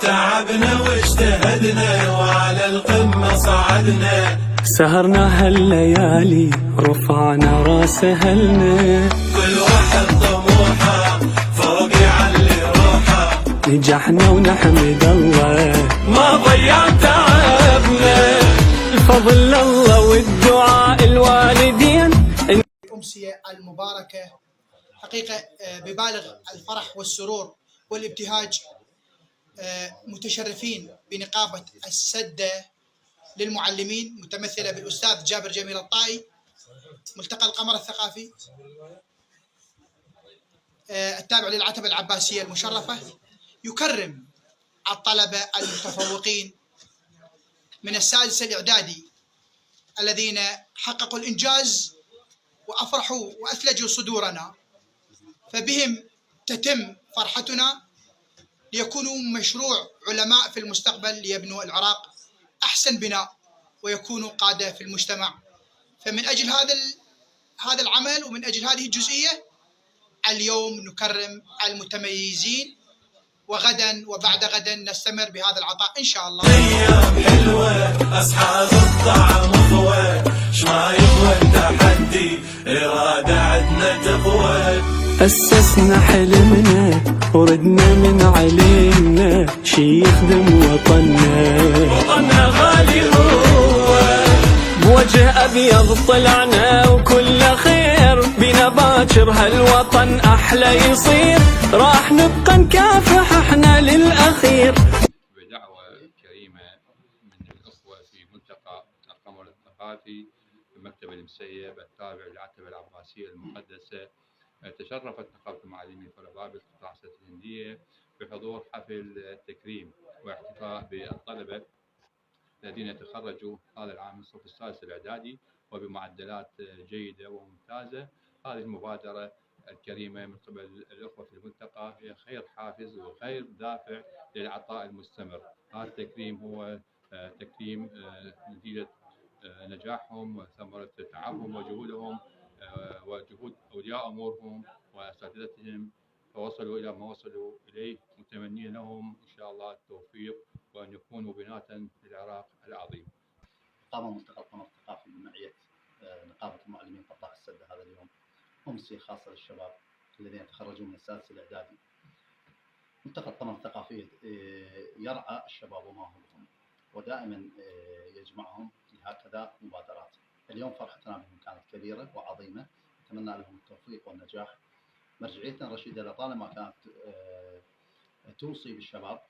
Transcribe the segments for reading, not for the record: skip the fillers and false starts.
تعبنا واجتهدنا وعلى القمة صعدنا، سهرنا هالليالي رفعنا راس أهلنا، كل واحد طموحه فوق يعلي روحه، نجحنا ونحمد الله ما ضيع تعبنا. الفضل الله والدعاء الوالدين. الأمسية المباركة حقيقة ببالغ الفرح والسرور والابتهاج، متشرفين بنقابة السدة للمعلمين متمثلة بالأستاذ جابر جميل الطائي، ملتقى القمر الثقافي التابع للعتبة العباسية المشرفة، يكرم الطلبة المتفوقين من السادس الإعدادي الذين حققوا الإنجاز وأفرحوا وأثلجوا صدورنا، فبهم تتم فرحتنا ليكونوا مشروع علماء في المستقبل ليبنوا العراق أحسن بناء ويكونوا قادة في المجتمع. فمن أجل هذا العمل ومن أجل هذه الجزئية اليوم نكرم المتميزين، وغدا وبعد غدا نستمر بهذا العطاء إن شاء الله. أيام حلوة أصحاب الطعم أخوة، شما يقوى التحدي إرادة عدنا تقوى، أسسنا حلمنا وردنا من علينا شي يخدم وطننا غالي هو، بوجه أبيض طلعنا وكل خير بنا باكر هالوطن أحلى يصير، راح نبقى نكافح احنا للأخير. بدعوة كريمة من الأخوة في ملتقى القمر الثقافي بمكتب المسيب التابع للعتبة العباسية المقدسة، تشرفت نقابة المعلمين والطلاب بالقطاع الهندية بحضور حفل تكريم واحتفاء بالطلبة الذين تخرجوا هذا العام من الصف السادس الإعدادي وبمعدلات جيدة وممتازة. هذه المبادرة الكريمة من قبل الأخوة في الملتقى هي خير حافز وخير دافع للعطاء المستمر. هذا التكريم هو تكريم نتيجة نجاحهم وثمرة تعبهم وجهودهم وجهود أولياء أمورهم وأساتذتهم، فوصلوا إلى ما وصلوا إليه، متمنين لهم إن شاء الله التوفيق وأن يكونوا بناة للعراق العظيم. قام ملتقى القمر الثقافي بمعية نقابة المعلمين قطاع السدة هذا اليوم أمسية خاصة للشباب الذين تخرجوا من السادس الإعدادي. ملتقى القمر الثقافي يرعى الشباب ومواهبهم ودائما يجمعهم لهكذا مبادرات. اليوم فرحتنا بهم كانت كبيرة وعظيمة، نتمنى لهم التوفيق والنجاح. مرجعيتنا الرشيدة لطالما كانت توصي بالشباب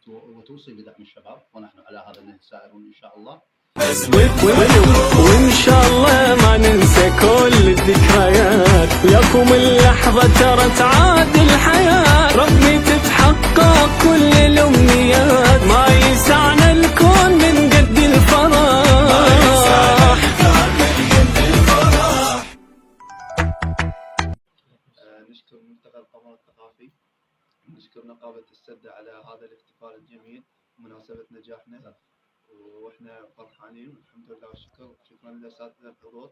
وتوصي بدعم الشباب، ونحن على هذا السائرون إن شاء الله. وإن شاء الله ما ننسى كل الذكريات، وياكم اللحظة ترى تعاد الحياة، ربي تتحقق كل الأمنيات، ما يسعنا الكون من قد الفرح. نشكر ملتقى القمر الثقافي، نشكر نقابة السدة على هذا الاحتفال الجميل بمناسبة نجاحنا، واحنا فرحانين والحمد لله والشكر. شكرا للأساتذة الحضور.